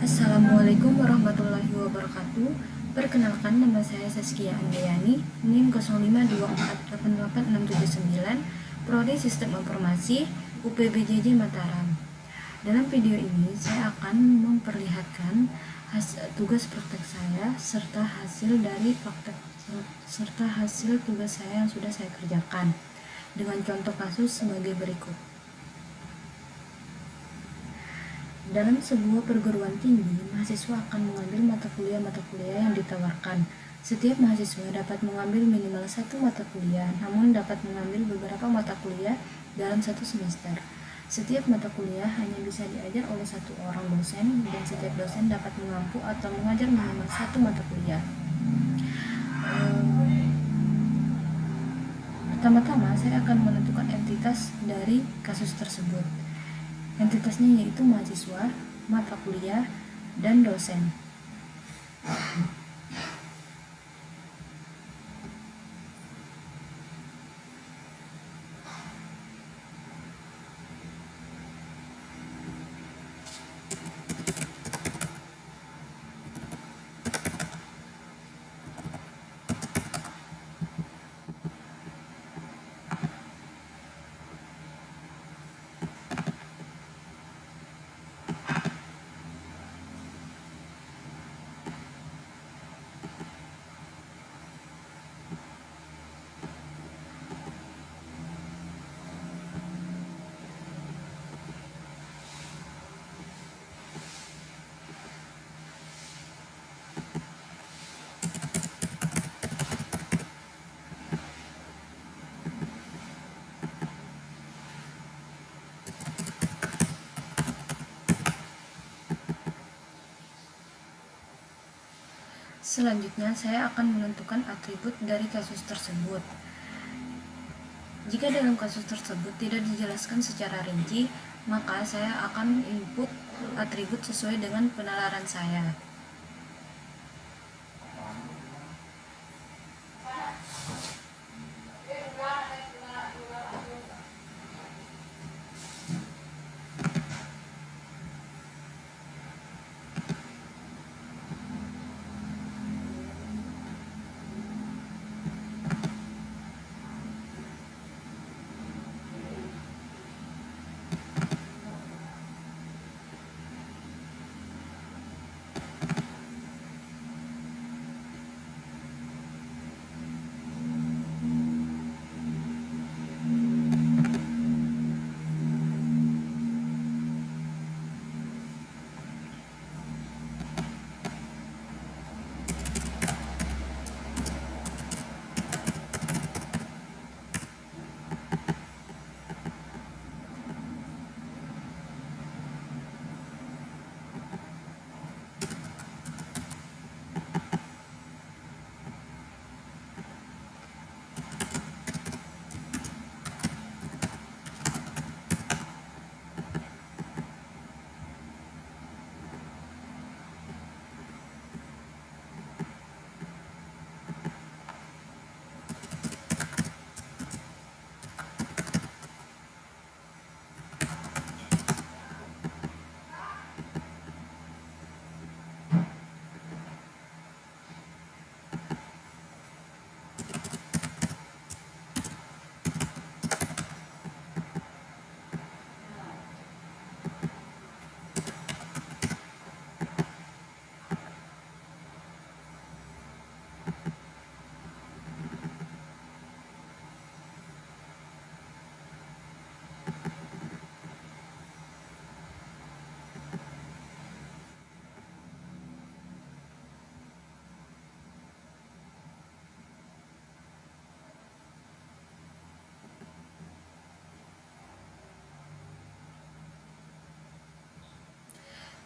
Assalamualaikum warahmatullahi wabarakatuh. Perkenalkan, nama saya Saskia Andayani, NIM 052488679, Prodi Sistem Informasi, UPBJJ Mataram. Dalam video ini saya akan memperlihatkan tugas praktek saya serta hasil tugas saya yang sudah saya kerjakan dengan contoh kasus sebagai berikut. Dalam sebuah perguruan tinggi, mahasiswa akan mengambil mata kuliah yang ditawarkan. Setiap mahasiswa dapat mengambil minimal satu mata kuliah, namun dapat mengambil beberapa mata kuliah dalam satu semester. Setiap mata kuliah hanya bisa diajar oleh satu orang dosen, dan setiap dosen dapat mengampu atau mengajar minimal satu mata kuliah. Pertama-tama, saya akan menentukan entitas dari kasus tersebut. Entitasnya yaitu mahasiswa, mata kuliah, dan dosen. Selanjutnya, saya akan menentukan atribut dari kasus tersebut. Jika dalam kasus tersebut tidak dijelaskan secara rinci, maka saya akan input atribut sesuai dengan penalaran saya.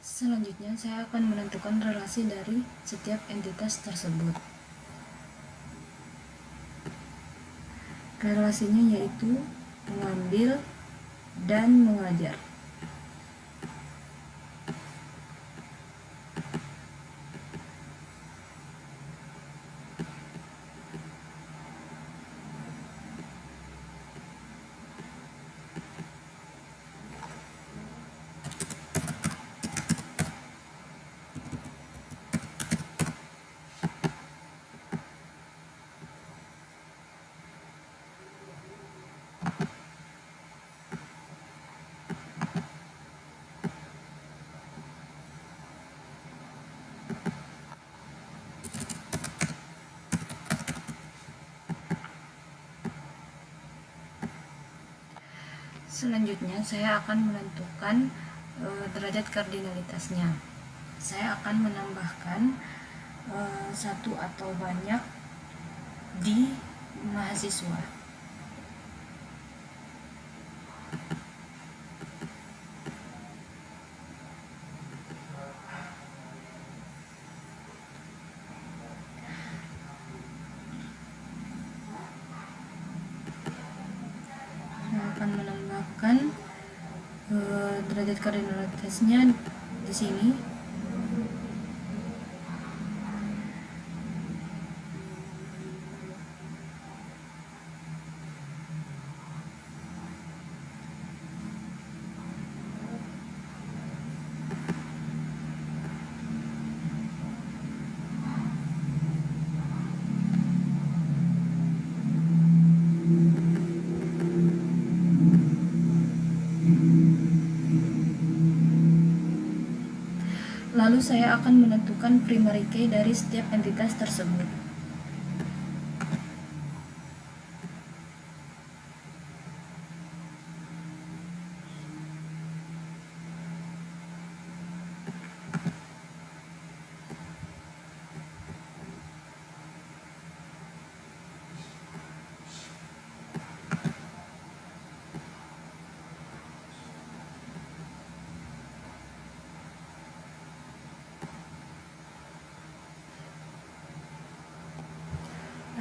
Selanjutnya, saya akan menentukan relasi dari setiap entitas tersebut. Relasinya yaitu mengambil dan mengajar. Selanjutnya saya akan menentukan derajat kardinalitasnya. Saya akan menambahkan satu atau banyak di mahasiswa. Saya akan menambahkan derajat kardinalitasnya di sini. Lalu saya akan menentukan primary key dari setiap entitas tersebut.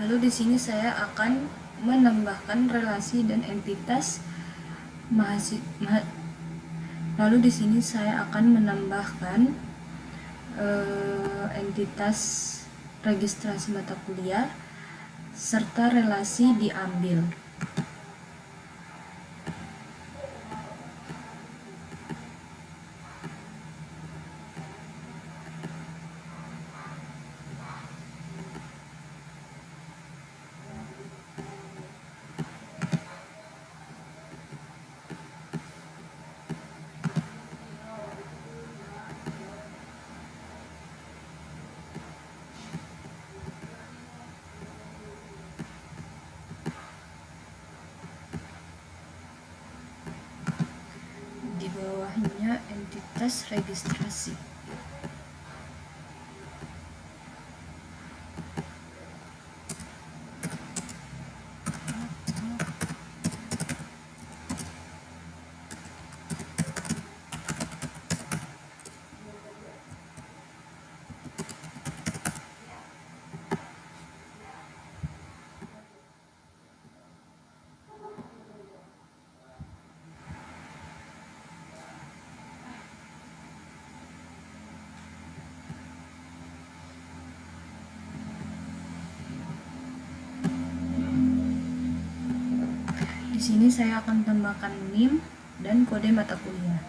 Lalu di sini saya akan menambahkan relasi dan entitas Lalu di sini saya akan menambahkan entitas registrasi mata kuliah serta relasi diambil. Di bawahnya entitas registrasi. Di sini saya akan tambahkan NIM dan kode mata kuliah.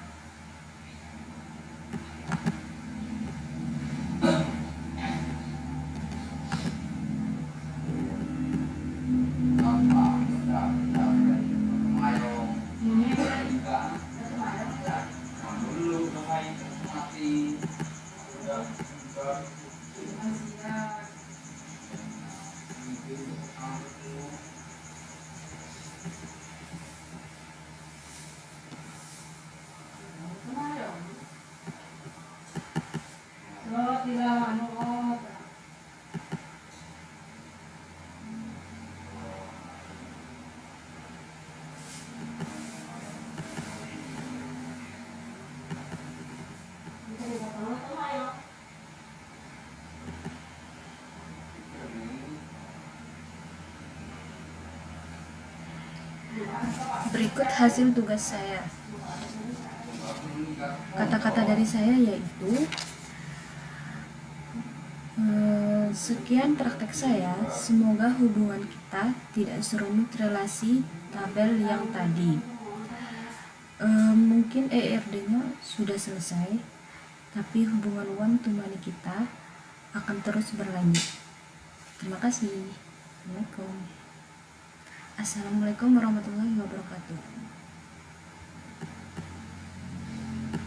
Berikut hasil tugas saya. Kata-kata dari saya yaitu sekian praktek saya, semoga hubungan kita tidak serumit relasi tabel yang tadi. Mungkin ERD-nya sudah selesai, tapi hubungan one to many kita akan terus berlanjut. Terima kasih. Assalamualaikum warahmatullahi wabarakatuh.